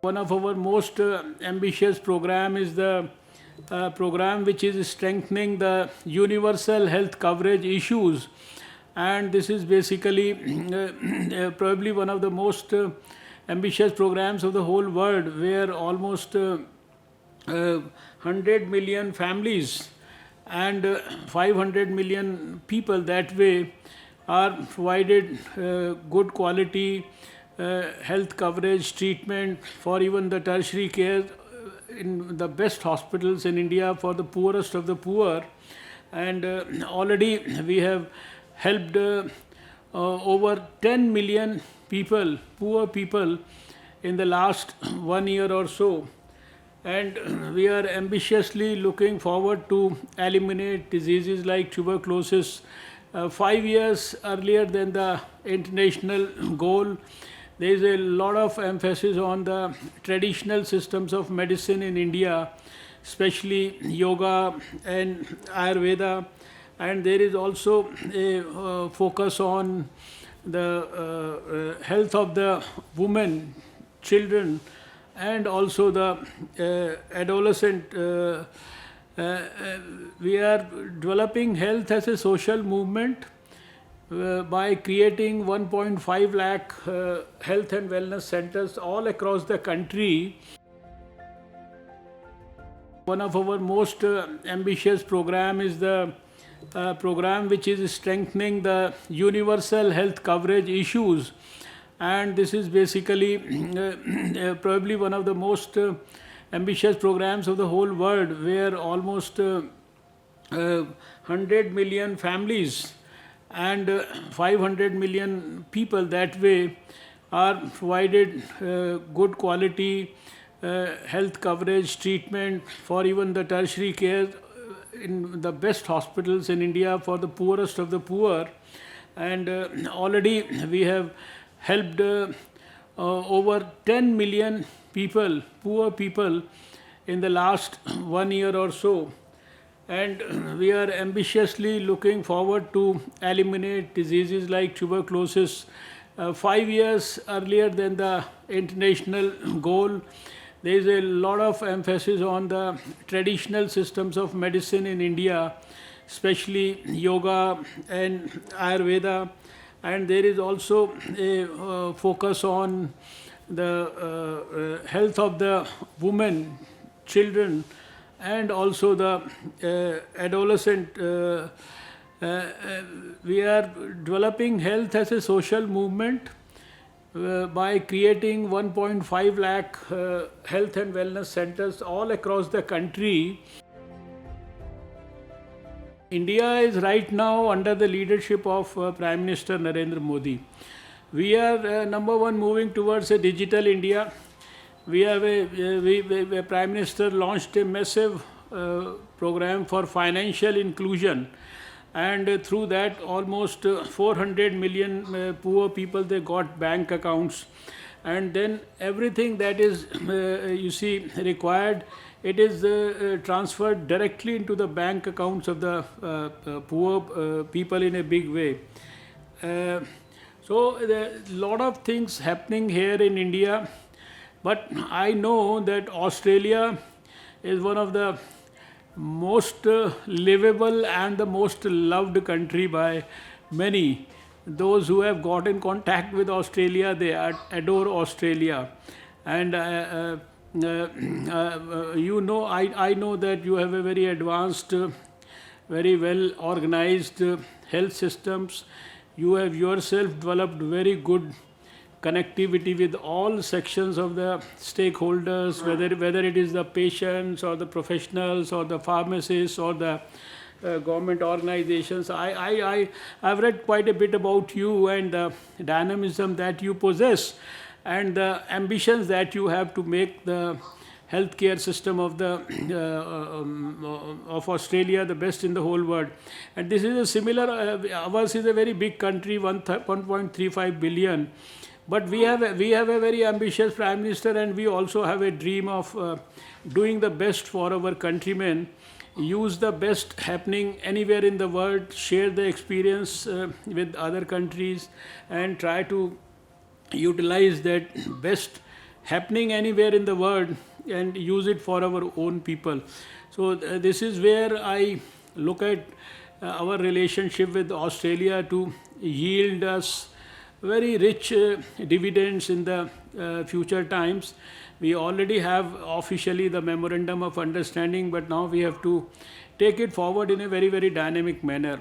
One of our most ambitious program is the program which is strengthening the universal health coverage issues, and this is basically probably one of the most ambitious programs of the whole world, where almost 100 million families and 500 million people that way are provided good quality health coverage treatment for even the tertiary care in the best hospitals in India for the poorest of the poor. And already we have helped over 10 million people, poor people, in the last 1 year or so. And we are ambitiously looking forward to eliminate diseases like tuberculosis 5 years earlier than the international goal. There is a lot of emphasis on the traditional systems of medicine in India, especially yoga and Ayurveda, and there is also a focus on the health of the women, children, and also the adolescent. We are developing health as a social movement by creating 1.5 lakh health and wellness centers all across the country. One of our most ambitious program is the program which is strengthening the universal health coverage issues, and this is basically probably one of the most ambitious programs of the whole world, where almost 100 million families and 500 million people that way are provided good quality health coverage treatment for even the tertiary care in the best hospitals in India for the poorest of the poor. And already we have helped over 10 million people, poor people, in the last 1 year or so. And we are ambitiously looking forward to eliminate diseases like tuberculosis 5 years earlier than the international goal. There is a lot of emphasis on the traditional systems of medicine in India, especially yoga and Ayurveda, and there is also a focus on the health of the women, children, and also the adolescent. We are developing health as a social movement by creating 1.5 lakh health and wellness centers all across the country. India is right now under the leadership of Prime Minister Narendra Modi. We are number one, moving towards a digital India. We have a Prime Minister launched a massive program for financial inclusion, and through that almost 400 million poor people, they got bank accounts, and then everything that is required, it is transferred directly into the bank accounts of the poor people in a big way. So there are a lot of things happening here in India, but I know that Australia is one of the most livable and the most loved country by many. Those who have got in contact with Australia, they adore Australia. And I know that you have a very advanced, very well organized health systems. You have yourself developed very good connectivity with all sections of the stakeholders, whether it is the patients or the professionals or the pharmacists or the government organizations. I've read quite a bit about you and the dynamism that you possess and the ambitions that you have to make the healthcare system of the of Australia the best in the whole world. And this is a similar. Ours is a very big country, 1.35 billion. But we have a very ambitious Prime Minister, and we also have a dream of doing the best for our countrymen, use the best happening anywhere in the world, share the experience with other countries, and try to utilize that best happening anywhere in the world and use it for our own people. So this is where I look at our relationship with Australia to yield us very rich dividends in the future times. We already have officially the memorandum of understanding, but now we have to take it forward in a very, very dynamic manner.